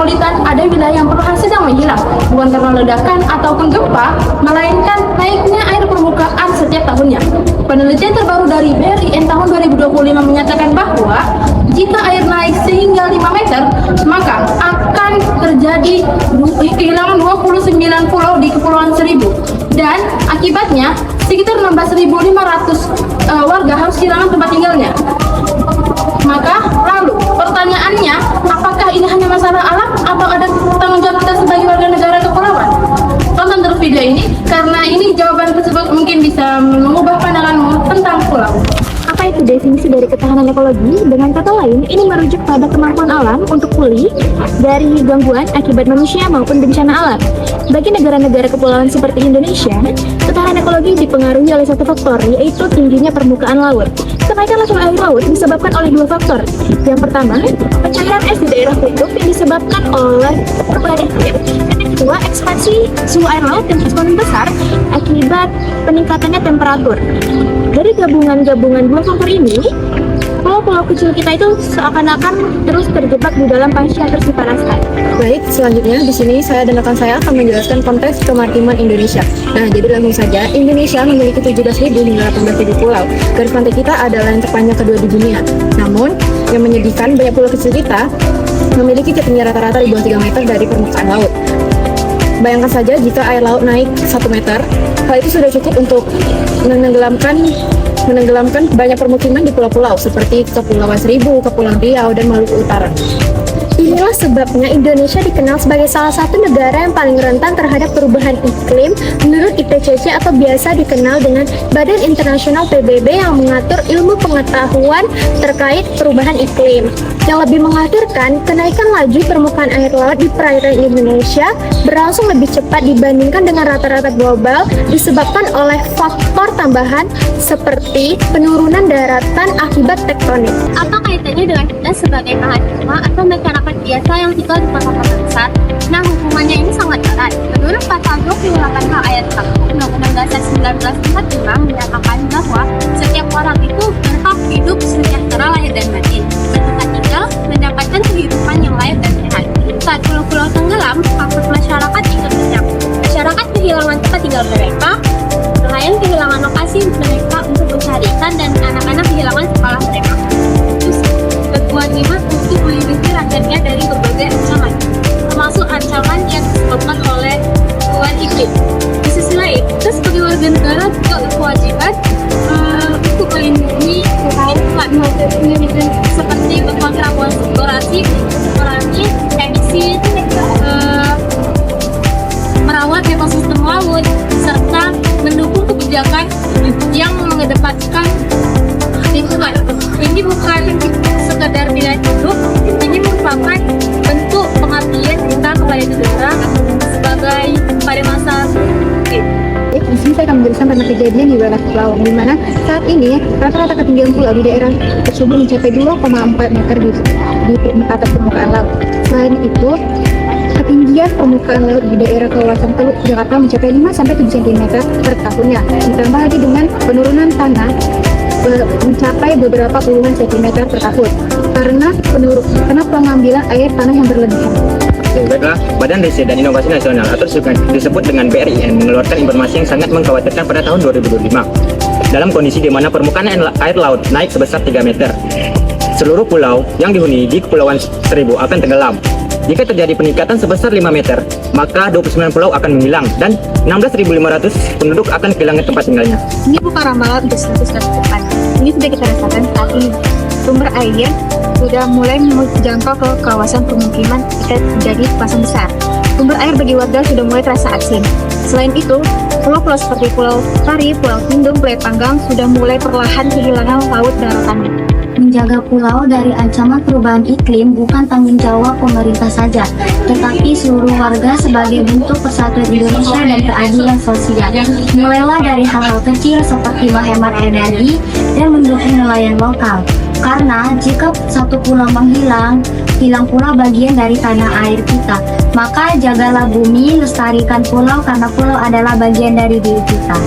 auditan ada wilayah yang perlahan sedang menghilang, bukan karena ledakan ataupun gempa, melainkan naiknya air permukaan setiap tahunnya. Penelitian terbaru dari BRIN tahun 2025 menyatakan bahwa jika air naik sehingga 5 meter, maka akan terjadi kehilangan 29 pulau di Kepulauan Seribu. Dan akibatnya, sekitar 16.500 warga harus kehilangan tempat tinggalnya. Maka, lalu, pertanyaannya, apakah ini hanya masalah alam atau ada tanggung jawab kita sebagai warga negara kepulauan? Tonton terus video ini, karena ini jawaban tersebut mungkin bisa mengubah pandanganmu tentang pulau. Apa itu definisi dari ketahanan ekologi? Dengan kata lain, ini merujuk pada kemampuan alam untuk pulih dari gangguan akibat manusia maupun bencana alam. Bagi negara-negara kepulauan seperti Indonesia, ketahanan ekologi dipengaruhi oleh satu faktor, yaitu tingginya permukaan laut. Kenaikan level air laut disebabkan oleh dua faktor. Yang pertama, pencairan es di daerah kutub yang disebabkan oleh perubahan iklim. Yang kedua, ekspansi suhu air laut yang terus membesar akibat peningkatannya temperatur. Dari gabungan-gabungan dua faktor ini, pulau-pulau kecil kita itu seakan-akan terus terjebak di dalam pasca tersipanaskan. Baik, selanjutnya di sini saya dan rekan saya akan menjelaskan konteks kemaritiman Indonesia. Nah, jadi langsung saja, Indonesia memiliki 17.000 hingga 18.000 pulau. Garis pantai kita adalah yang terpanjang kedua di dunia. Namun, yang menyedihkan, banyak pulau kecil kita memiliki ketinggian rata-rata di bawah 3 meter dari permukaan laut. Bayangkan saja jika air laut naik 1 meter, hal itu sudah cukup untuk menenggelamkan banyak permukiman di pulau-pulau seperti Kepulauan Seribu, Kepulauan Riau, dan Maluku Utara. Inilah sebabnya Indonesia dikenal sebagai salah satu negara yang paling rentan terhadap perubahan iklim menurut IPCC atau biasa dikenal dengan Badan Internasional PBB yang mengatur ilmu pengetahuan terkait perubahan iklim. Yang lebih mengkhawatirkan, kenaikan laju permukaan air laut di perairan Indonesia berlangsung lebih cepat dibandingkan dengan rata-rata global disebabkan oleh faktor tambahan seperti penurunan daratan akibat tektonik. Apa kaitannya dengan kita sebagai mahasiswa atau masyarakat biasa yang tinggal di kota-kota besar? Nah, hubungannya ini sangat erat. Menurut pasal 28H ayat 1 Undang-Undang Dasar 1945 menyatakan bahwa setiap orang itu berhak hidup sejahtera lahir dan batin, bertempat tinggal, mendapatkan kehidupan yang layak dan sehat. Saat pulau-pulau tenggelam, hak masyarakat ikut terganggu. Masyarakat kehilangan tempat tinggal mereka, nelayan kehilangan lokasi mereka untuk mencari ikan, dan anak-anak kehilangan sekolah mereka. Terus, berkewajiban untuk melindungi rakyatnya dari berbagai ancaman, termasuk ancaman yang disebabkan oleh perubahan iklim. Di sisi lain, kita sebagai warga negara juga berkewajiban untuk melindungi seperti berkontribusi mengurangi emisi, merawat ekosistem laut, serta mendukung kebijakan yang mengedepankan lingkungan. Ini bukan sekedar pilihan hidup, ini merupakan bentuk pengabdian kita kepada negara sebagai pada masa Di sini saya akan menjelaskan tentang kejadian di wilayah kepulauan, di mana saat ini rata-rata ketinggian pulau di daerah tersebut mencapai 2,4 meter di atas permukaan laut. Selain itu, ketinggian permukaan laut di daerah kawasan Teluk Jakarta mencapai 5-7 cm per tahunnya. Ditambah lagi dengan penurunan tanah mencapai beberapa puluhan sentimeter per tahun karena pengambilan air tanah yang berlebihan. Baiklah, Badan Riset dan Inovasi Nasional atau disebut dengan BRIN mengeluarkan informasi yang sangat mengkhawatirkan pada tahun 2025. Dalam kondisi di mana permukaan air laut naik sebesar 3 meter, seluruh pulau yang dihuni di Kepulauan Seribu akan tenggelam. Jika terjadi peningkatan sebesar 5 meter, maka 29 pulau akan menghilang dan 16.500 penduduk akan kehilangan tempat tinggalnya. Ini bukan ramalan untuk 100 tahun ke depan. Ini sudah kita rasakan saat ini. Sumber air sudah mulai menjangkau ke kawasan permukiman kita jadi pasang besar. Sumber air bagi warga sudah mulai terasa asing. Selain itu, pulau-pulau seperti Pulau Pari, Pulau Tidung, Pulau Panggang sudah mulai perlahan kehilangan laut daratannya. Menjaga pulau dari ancaman perubahan iklim bukan tanggung jawab pemerintah saja, tetapi seluruh warga sebagai bentuk persatuan Indonesia dan keadilan sosial. Mulailah dari hal-hal kecil seperti menghemat energi dan mendukung nelayan lokal. Karena jika satu pulau menghilang, hilang pula bagian dari tanah air kita. Maka jagalah bumi, lestarikan pulau karena pulau adalah bagian dari diri kita.